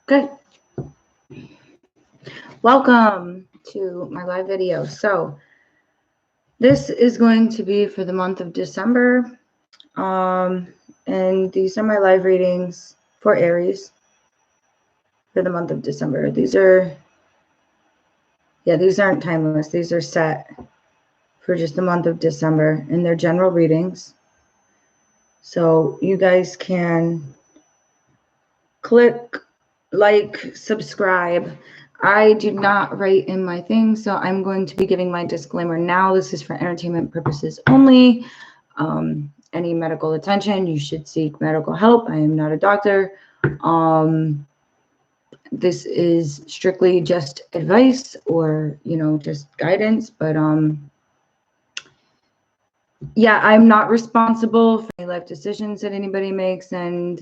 Good. Welcome to my live video. So this is going to be for the month of December. And these are my live readings for Aries for the month of December. These aren't timeless. These are set for just the month of December, and they're general readings. So you guys can click like, subscribe. I do not write in my thing, so I'm going to be giving my disclaimer now. This is for entertainment purposes only. Any medical attention, you should seek medical help. I am not a doctor. This is strictly just advice or, just guidance, but yeah, I'm not responsible for any life decisions that anybody makes, and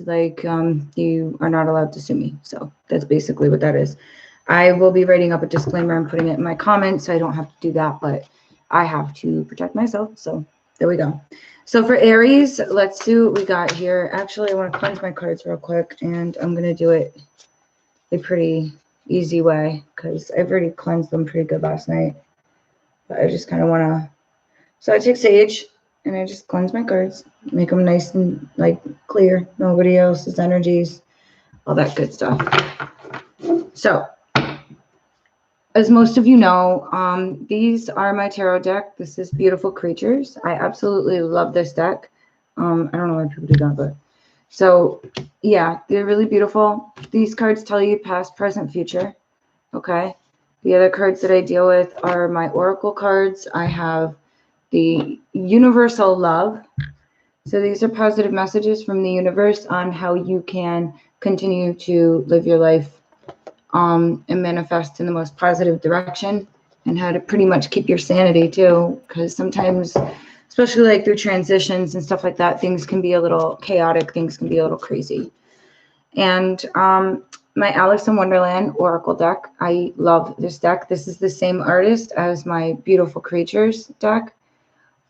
you are not allowed to sue me. So that's basically what that is. I will be writing up a disclaimer and putting it in my comments, so I don't have to do that, but I have to protect myself. So there we go. So for Aries, let's see what we got here. Actually, I want to cleanse my cards real quick, and I'm going to do it a pretty easy way because I've already cleansed them pretty good last night. But I just kind of want to. So I take sage and I just cleanse my cards, make them nice and clear, nobody else's energies, all that good stuff. So, as most of you know, these are my tarot deck. This is Beautiful Creatures. I absolutely love this deck. I don't know why people do that, but so yeah, they're really beautiful. These cards tell you past, present, future. Okay. The other cards that I deal with are my oracle cards. I have the universal love. So these are positive messages from the universe on how you can continue to live your life and manifest in the most positive direction, and how to pretty much keep your sanity too, because sometimes, especially through transitions and stuff like that, things can be a little chaotic, things can be a little crazy. And my Alice in Wonderland Oracle deck, I love this deck. This is the same artist as my Beautiful Creatures deck.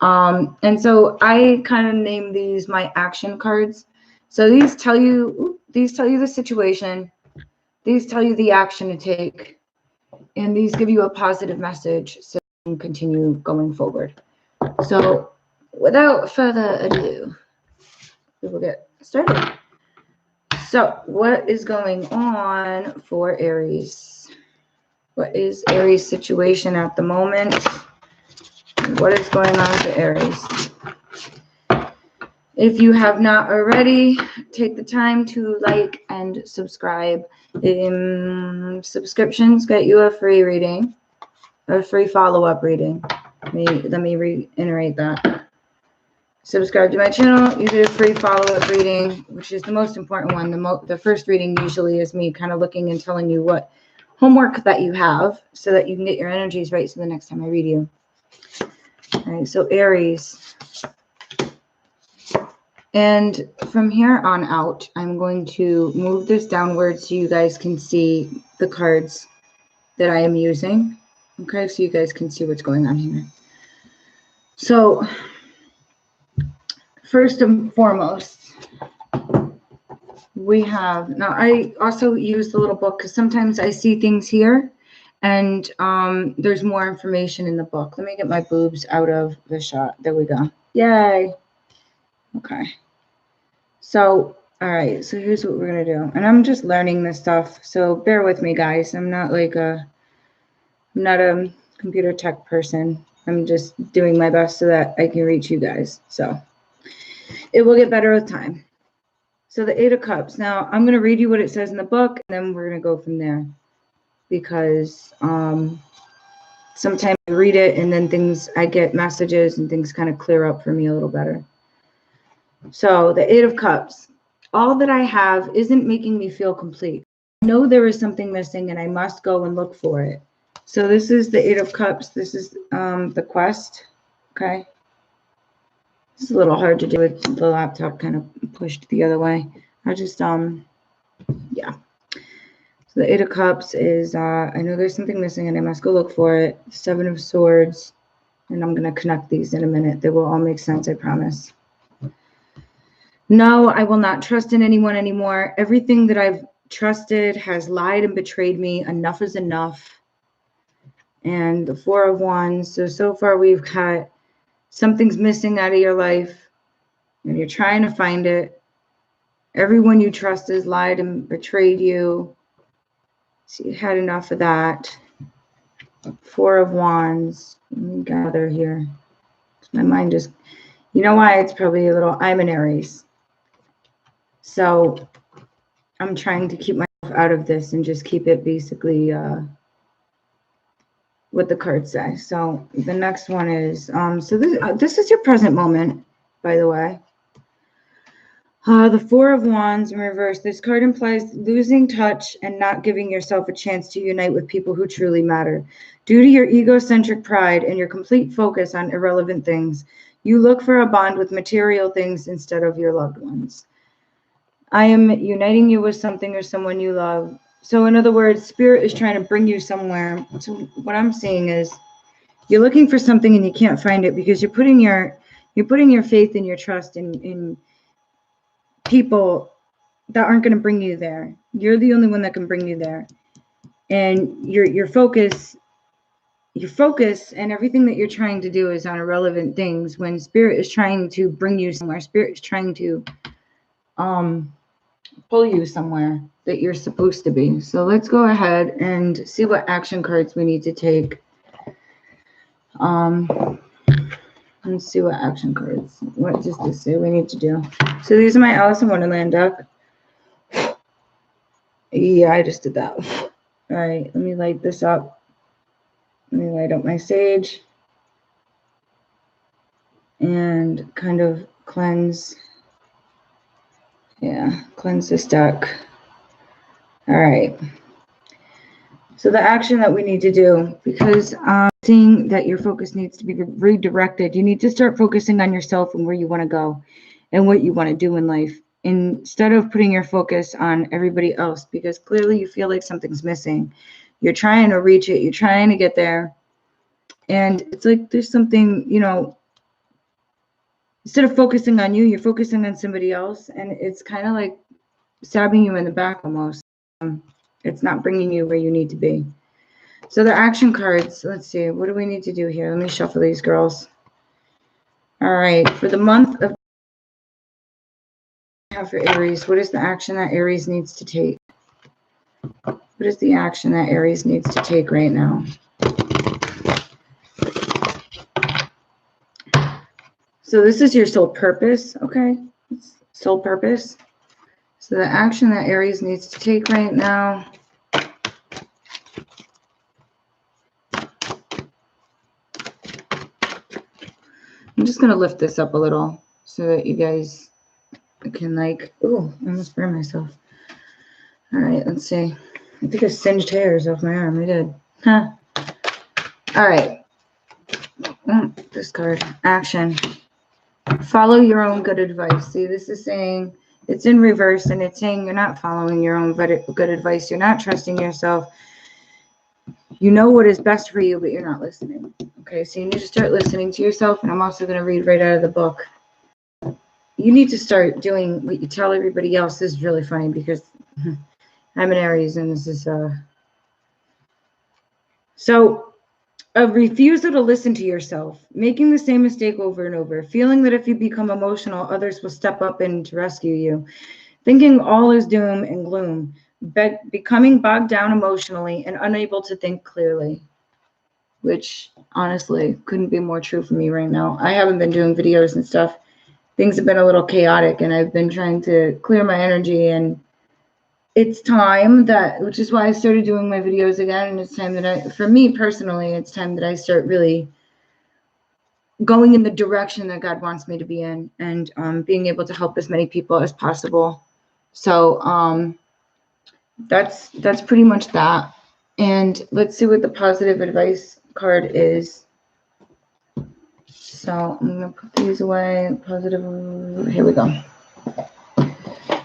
And so I kind of name these my action cards. So these tell you the situation, these tell you the action to take, and these give you a positive message so you can continue going forward. So without further ado, we will get started. So what is going on for Aries? What is Aries' situation at the moment? What is going on for Aries? If you have not already, take the time to like and subscribe. Subscriptions get you a free reading, a free follow-up reading. Let me reiterate that. Subscribe to my channel, you get a free follow-up reading, which is the most important one. The first reading usually is me kind of looking and telling you what homework that you have so that you can get your energies right so the next time I read you. All right, so Aries. And from here on out, I'm going to move this downward so you guys can see the cards that I am using. Okay, so you guys can see what's going on here. So, first and foremost, we have, now I also use the little book because sometimes I see things here and there's more information in the book. Let me get my boobs out of the shot. There we go. Yay. Okay. So, all right, so here's what we're going to do. And I'm just learning this stuff, so bear with me, guys. I'm not I'm not a computer tech person. I'm just doing my best so that I can reach you guys. So, it will get better with time. So, the Eight of Cups. Now, I'm going to read you what it says in the book, and then we're going to go from there. Because sometimes I read it, and then I get messages, and things kind of clear up for me a little better. So, the Eight of Cups. All that I have isn't making me feel complete. I know there is something missing and I must go and look for it. So this is the Eight of Cups. This is the quest. Okay. It's a little hard to do with the laptop kind of pushed the other way. I just, yeah. So the Eight of Cups is, I know there's something missing and I must go look for it. Seven of Swords. And I'm going to connect these in a minute. They will all make sense, I promise. No, I will not trust in anyone anymore. Everything that I've trusted has lied and betrayed me. Enough is enough. And the Four of Wands. So far we've got something's missing out of your life and you're trying to find it. Everyone you trust has lied and betrayed you. So you had enough of that. Four of Wands. Let me gather here. My mind just, you know why? It's probably a little, I'm an Aries. So I'm trying to keep myself out of this and just keep it basically what the cards say. So the next one is, so this is your present moment, by the way. The Four of Wands in reverse. This card implies losing touch and not giving yourself a chance to unite with people who truly matter. Due to your egocentric pride and your complete focus on irrelevant things, you look for a bond with material things instead of your loved ones. I am uniting you with something or someone you love. So in other words, Spirit is trying to bring you somewhere. So what I'm seeing is you're looking for something and you can't find it because you're putting your faith and your trust in people that aren't going to bring you there. You're the only one that can bring you there. And your focus and everything that you're trying to do is on irrelevant things when Spirit is trying to bring you somewhere. Spirit is trying to pull you somewhere that you're supposed to be. So let's go ahead and see what action cards we need to take. Let's see what action cards. What does this say we need to do? So these are my Alice in Wonderland deck. Yeah, I just did that. All right, let me light this up. Let me light up my sage and kind of cleanse. Yeah, cleanse this deck. All right. So the action that we need to do, because seeing that your focus needs to be redirected, you need to start focusing on yourself and where you want to go and what you want to do in life instead of putting your focus on everybody else, because clearly you feel like something's missing. You're trying to reach it. You're trying to get there. And it's like there's something, you know, instead of focusing on you, you're focusing on somebody else. And it's kind of like stabbing you in the back almost. It's not bringing you where you need to be. So the action cards, let's see, what do we need to do here? Let me shuffle these girls. All right, for the month of for Aries, what is the action that Aries needs to take? What is the action that Aries needs to take right now? So this is your soul purpose, okay? Soul purpose. So the action that Aries needs to take right now. I'm just going to lift this up a little so that you guys can like, oh, I almost burned myself. All right, let's see. I think I singed hairs off my arm. I did. Huh. All right. This card. Action. Follow your own good advice. See, this is saying, it's in reverse, and it's saying you're not following your own good advice. You're not trusting yourself. You know what is best for you, but you're not listening. Okay, so you need to start listening to yourself, and I'm also going to read right out of the book. You need to start doing what you tell everybody else. This is really funny because I'm an Aries, and this is so a refusal to listen to yourself, making the same mistake over and over, feeling that if you become emotional, others will step up and to rescue you, thinking all is doom and gloom, becoming bogged down emotionally and unable to think clearly, which honestly couldn't be more true for me right now. I haven't been doing videos and stuff. Things have been a little chaotic, and I've been trying to clear my energy, and it's time that, which is why I started doing my videos again. And it's time that for me personally, it's time that I start really going in the direction that God wants me to be in, and being able to help as many people as possible. So that's pretty much that. And let's see what the positive advice card is. So I'm gonna put these away. Positive, here we go.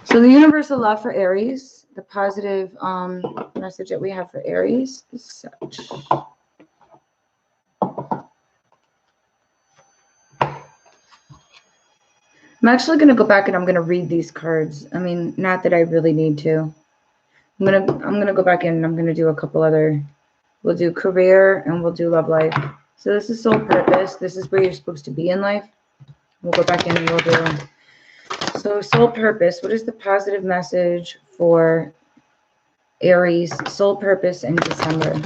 So the universal love for Aries. The positive message that we have for Aries is such. I'm actually going to go back and I'm going to read these cards. I mean, not that I really need to. I'm going to go back in and I'm going to do a couple other. We'll do career and we'll do love life. So this is soul purpose. This is where you're supposed to be in life. We'll go back in and we'll do. So soul purpose. What is the positive message for Aries? Soul purpose in December.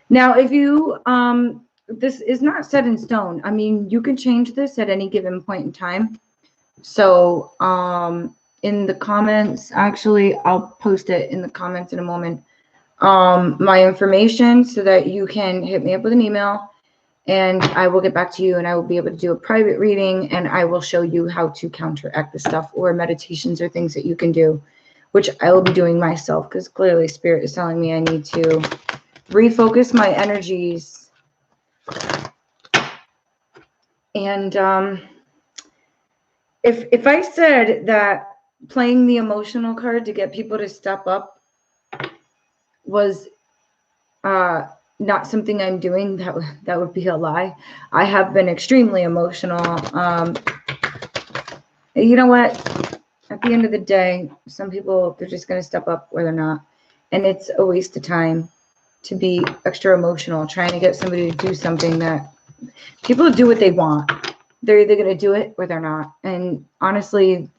Now, if you, this is not set in stone. I mean, you can change this at any given point in time. So, in the comments, actually, I'll post it in the comments in a moment, my information so that you can hit me up with an email and I will get back to you and I will be able to do a private reading and I will show you how to counteract the stuff or meditations or things that you can do, which I will be doing myself because clearly Spirit is telling me I need to refocus my energies. And if I said that playing the emotional card to get people to step up was not something I'm doing, that would be a lie. I have been extremely emotional. You know what? At the end of the day, some people, they're just going to step up or they're not. And it's a waste of time to be extra emotional, trying to get somebody to do something that people do what they want. They're either going to do it or they're not. And honestly,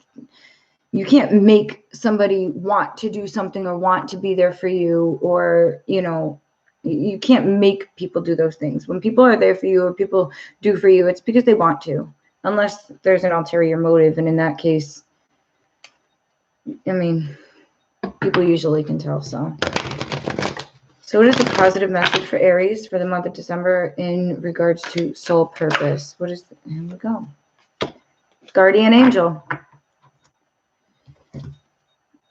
you can't make somebody want to do something or want to be there for you, or, you know, you can't make people do those things. When people are there for you or people do for you, it's because they want to, unless there's an ulterior motive. And in that case, I mean, people usually can tell. So what is the positive message for Aries for the month of December in regards to soul purpose? What is, here we go. Guardian angel.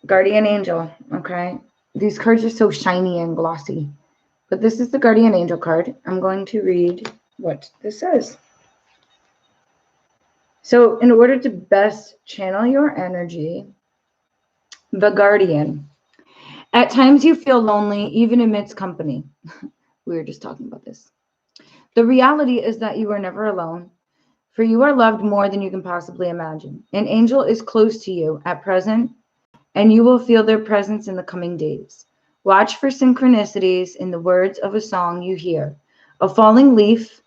Guardian angel, okay? These cards are so shiny and glossy. But this is the guardian angel card. I'm going to read what this says. So in order to best channel your energy, the guardian. At times you feel lonely, even amidst company. We were just talking about this. The reality is that you are never alone, for you are loved more than you can possibly imagine. An angel is close to you at present, and you will feel their presence in the coming days. Watch for synchronicities in the words of a song you hear. A falling leaf,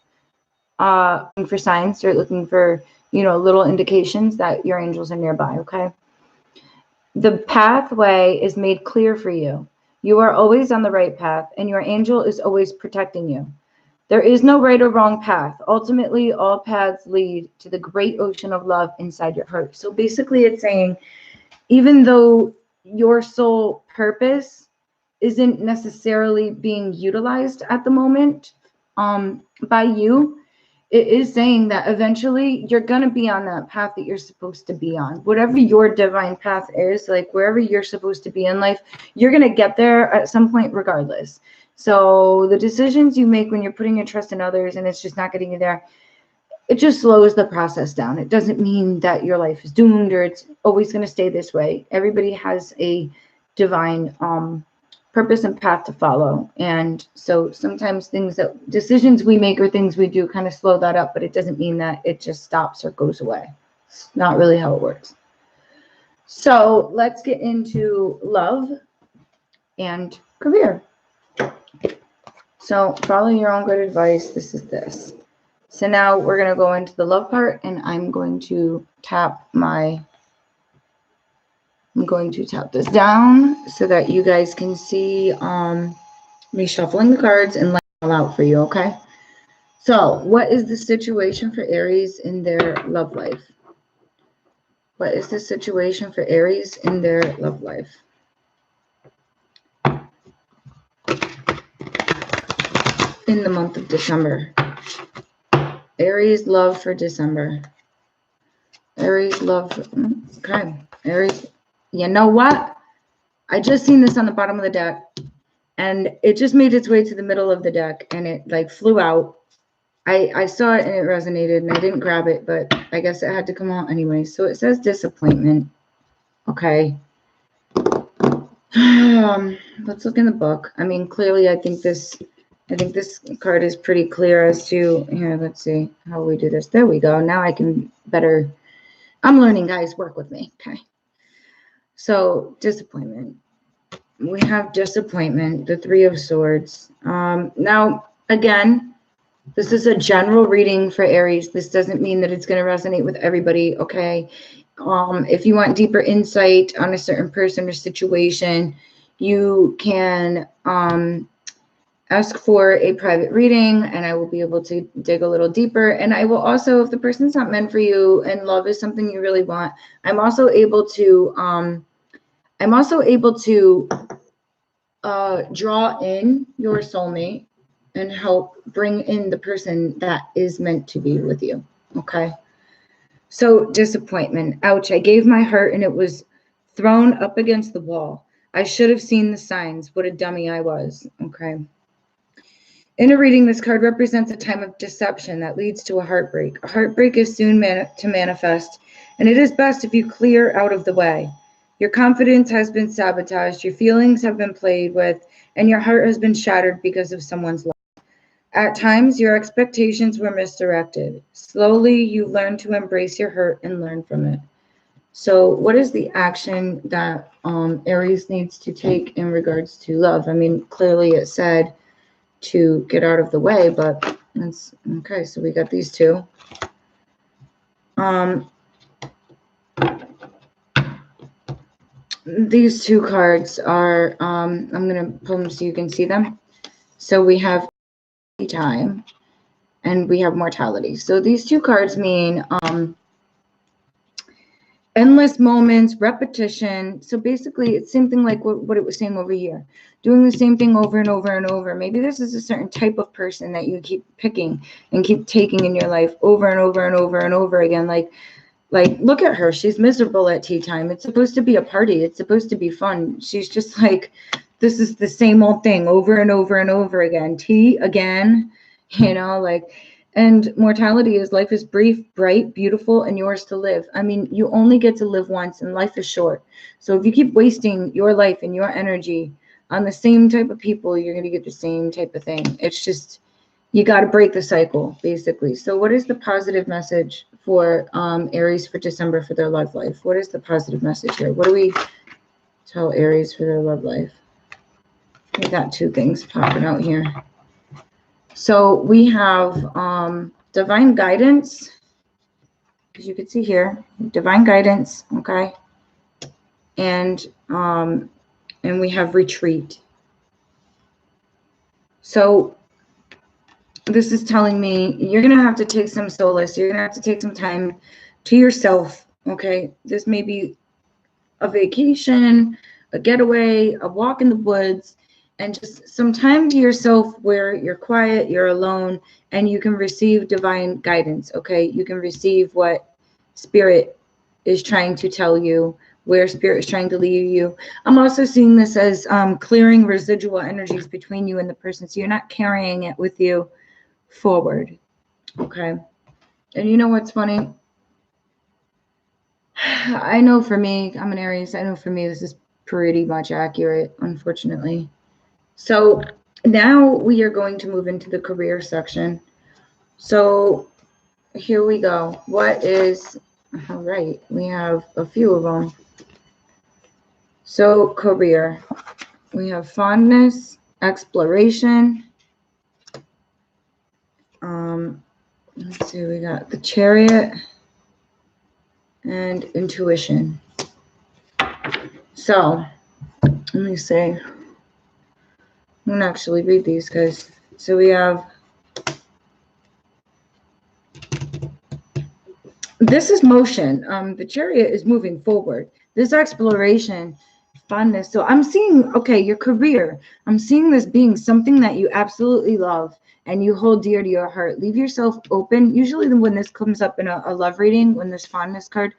looking for signs, start looking for, you know, little indications that your angels are nearby, okay? The pathway is made clear for you. You are always on the right path, and your angel is always protecting you. There is no right or wrong path. Ultimately, all paths lead to the great ocean of love inside your heart. So basically it's saying, even though your soul purpose isn't necessarily being utilized at the moment by you, it is saying that eventually you're going to be on that path that you're supposed to be on. Whatever your divine path is, like wherever you're supposed to be in life, you're going to get there at some point regardless. So the decisions you make when you're putting your trust in others and it's just not getting you there, it just slows the process down. It doesn't mean that your life is doomed or it's always going to stay this way. Everybody has a divine purpose and path to follow. And so sometimes decisions we make or things we do kind of slow that up, but it doesn't mean that it just stops or goes away. It's not really how it works. So let's get into love and career. So follow your own good advice. This is this. So now we're going to go into the love part, and I'm going to tap this down so that you guys can see me shuffling the cards and laying it all out for you, okay? So what is the situation for Aries in their love life? What is the situation for Aries in their love life? In the month of December. Aries love for December. Aries love, okay. Aries, you know what? I just seen this on the bottom of the deck and it just made its way to the middle of the deck and it like flew out. I saw it and it resonated and I didn't grab it, but I guess it had to come out anyway. So it says disappointment. Okay. Let's look in the book. I mean, clearly I think this I think this card is pretty clear as to, here, let's see how we do this. There we go. Now I can better, I'm learning, guys, work with me. Okay. So disappointment. We have disappointment, the Three of Swords. Now, again, this is a general reading for Aries. This doesn't mean that it's going to resonate with everybody, okay? If you want deeper insight on a certain person or situation, you can ask for a private reading, and I will be able to dig a little deeper. And I will also, if the person's not meant for you and love is something you really want, I'm also able to draw in your soulmate and help bring in the person that is meant to be with you. Okay. So disappointment. Ouch. I gave my heart and it was thrown up against the wall. I should have seen the signs. What a dummy I was. Okay. In a reading, this card represents a time of deception that leads to a heartbreak. A heartbreak is soon to manifest, and it is best if you clear out of the way. Your confidence has been sabotaged, your feelings have been played with, and your heart has been shattered because of someone's love. At times, your expectations were misdirected. Slowly, you learn to embrace your hurt and learn from it. So what is the action that Aries needs to take in regards to love? I mean, clearly it said to get out of the way, but that's okay. So we got these two. These two cards are, I'm going to pull them so you can see them. So we have time and we have mortality. So these two cards mean endless moments, repetition. So basically it's something like what it was saying over here, doing the same thing over and over and over. Maybe this is a certain type of person that you keep picking and keep taking in your life over and over and over and over again. Like look at her, she's miserable at tea time. It's supposed to be a party, it's supposed to be fun. She's just like, this is the same old thing over and over and over again. Tea again, you know, like. And mortality is life is brief, bright, beautiful, and yours to live. I mean, you only get to live once and life is short. So if you keep wasting your life and your energy on the same type of people, you're going to get the same type of thing. It's just, you got to break the cycle, basically. So what is the positive message for Aries for December for their love life? What is the positive message here? What do we tell Aries for their love life? We got two things popping out here. So we have divine guidance, as you can see here, divine guidance, okay, and we have retreat. So this is telling me you're gonna have to take some solace. You're gonna have to take some time to yourself, okay. This may be a vacation, a getaway, a walk in the woods. And just some time to yourself where you're quiet, you're alone, and you can receive divine guidance, okay? You can receive what Spirit is trying to tell you, where Spirit is trying to lead you. I'm also seeing this as clearing residual energies between you and the person, so you're not carrying it with you forward, okay? And you know what's funny? I know for me, I'm an Aries, I know for me this is pretty much accurate, unfortunately. So now we are going to move into the career section. So here we go. What is, all right, we have a few of them. So career, we have fondness, exploration. Let's see, we got the Chariot and intuition. So let me see. I'm going to actually read these guys. So we have, this is motion. The Chariot is moving forward. This exploration, fondness. So I'm seeing, okay, your career. I'm seeing this being something that you absolutely love and you hold dear to your heart. Leave yourself open. Usually when this comes up in a love reading, when this fondness card,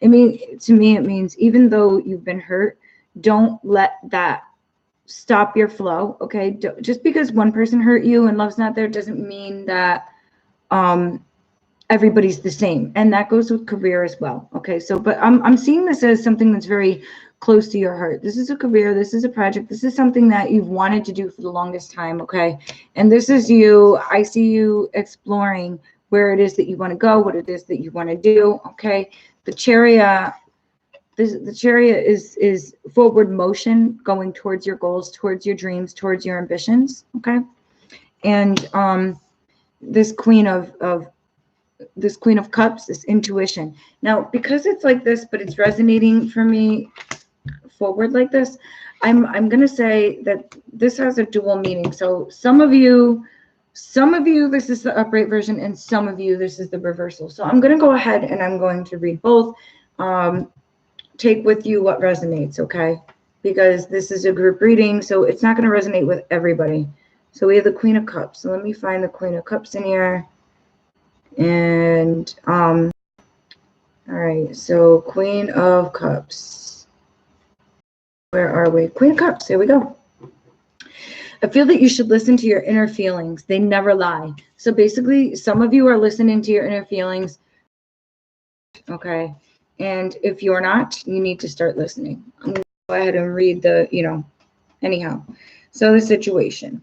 to me, it means even though you've been hurt, don't let that stop your flow, okay? Just because one person hurt you and love's not there doesn't mean that everybody's the same, and that goes with career as well, okay? So but I'm seeing this as something that's very close to your heart. This is a career. This is a project. This is something that you've wanted to do for the longest time, okay? And this is you. I see you exploring where it is that you want to go, what it is that you want to do, okay? The Chariot, the Chariot is forward motion going towards your goals, towards your dreams, towards your ambitions, okay? And this Queen of Cups, this intuition. Now, because it's like this, but it's resonating for me forward like this, I'm gonna say that this has a dual meaning. So some of you this is the upright version, and some of you this is the reversal. So I'm gonna go ahead and I'm going to read both. Take with you what resonates, okay? Because this is a group reading, so it's not gonna resonate with everybody. So we have the Queen of Cups. So let me find the Queen of Cups in here. And all right, so Queen of Cups. Where are we? Queen of Cups, here we go. I feel that you should listen to your inner feelings. They never lie. So basically, some of you are listening to your inner feelings, okay? And if you're not, you need to start listening. I'm gonna go ahead and read the, anyhow. So the situation.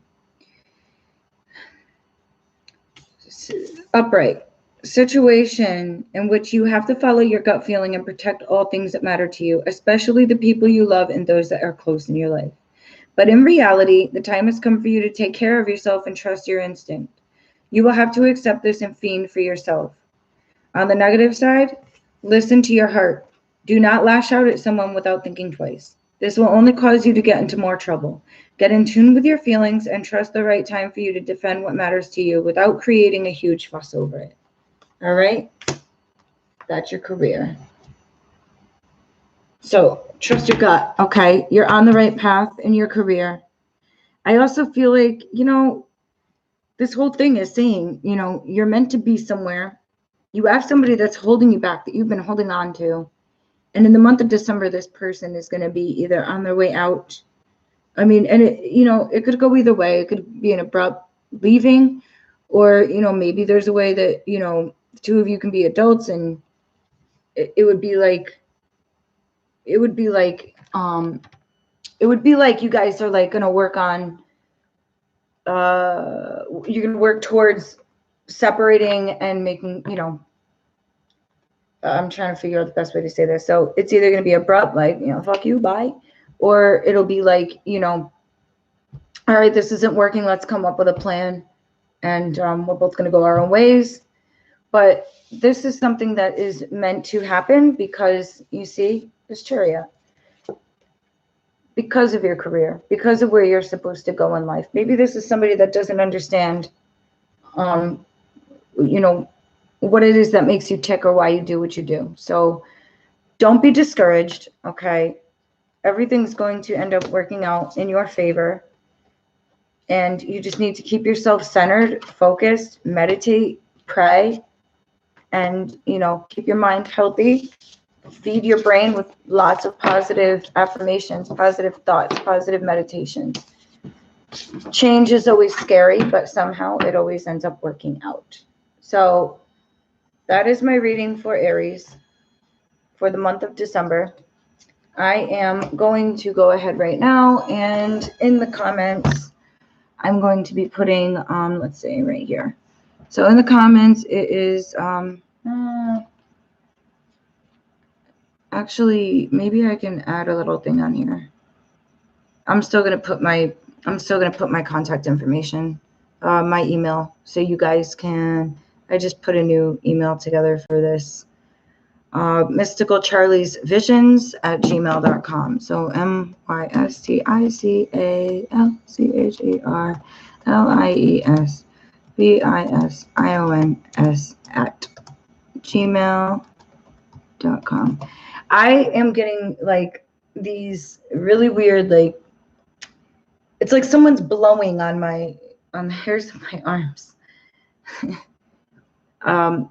Upright. Situation in which you have to follow your gut feeling and protect all things that matter to you, especially the people you love and those that are close in your life. But in reality, the time has come for you to take care of yourself and trust your instinct. You will have to accept this and fend for yourself. On the negative side, listen to your heart. Do not lash out at someone without thinking twice. This will only cause you to get into more trouble. Get in tune with your feelings and trust the right time for you to defend what matters to you without creating a huge fuss over it. All right? That's your career. So trust your gut, okay? You're on the right path in your career. I also feel like, this whole thing is saying, you're meant to be somewhere. You have somebody that's holding you back that you've been holding on to. And in the month of December, this person is going to be either on their way out. I mean, and it could go either way. It could be an abrupt leaving, or, maybe there's a way that, the two of you can be adults, and it would be like you guys are like going to work on, you're going to work towards separating and making, I'm trying to figure out the best way to say this. So it's either going to be abrupt, like, fuck you, bye. Or it'll be like, all right, this isn't working. Let's come up with a plan. And we're both going to go our own ways. But this is something that is meant to happen because, you see, this Chariot. Because of your career, because of where you're supposed to go in life. Maybe this is somebody that doesn't understand, what it is that makes you tick or why you do what you do. So don't be discouraged, okay? Everything's going to end up working out in your favor. And you just need to keep yourself centered, focused, meditate, pray, and, keep your mind healthy. Feed your brain with lots of positive affirmations, positive thoughts, positive meditations. Change is always scary, but somehow it always ends up working out. So that is my reading for Aries for the month of December. I am going to go ahead right now, and in the comments, I'm going to be putting, let's see, right here. So in the comments, it is, actually, maybe I can add a little thing on here. I'm still gonna put my contact information, my email, so you guys can. I just put a new email together for this. mysticalcharliesvisions@gmail.com. So mysticalcharliesvisions@gmail.com. I am getting like these really weird, like, it's like someone's blowing on the hairs of my arms.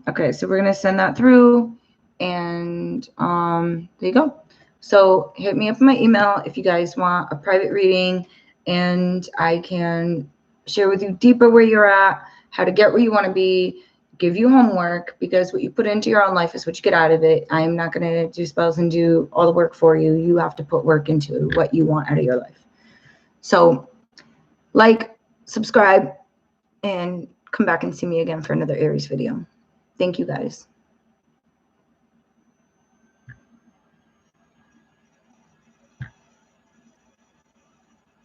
Okay, so we're gonna send that through, and there you go. So hit me up on my email if you guys want a private reading, and I can share with you deeper where you're at, how to get where you want to be, give you homework, because what you put into your own life is what you get out of it. I'm not going to do spells and do all the work for you. You have to put work into what you want out of your life. So like, subscribe, and come back and see me again for another Aries video. Thank you guys.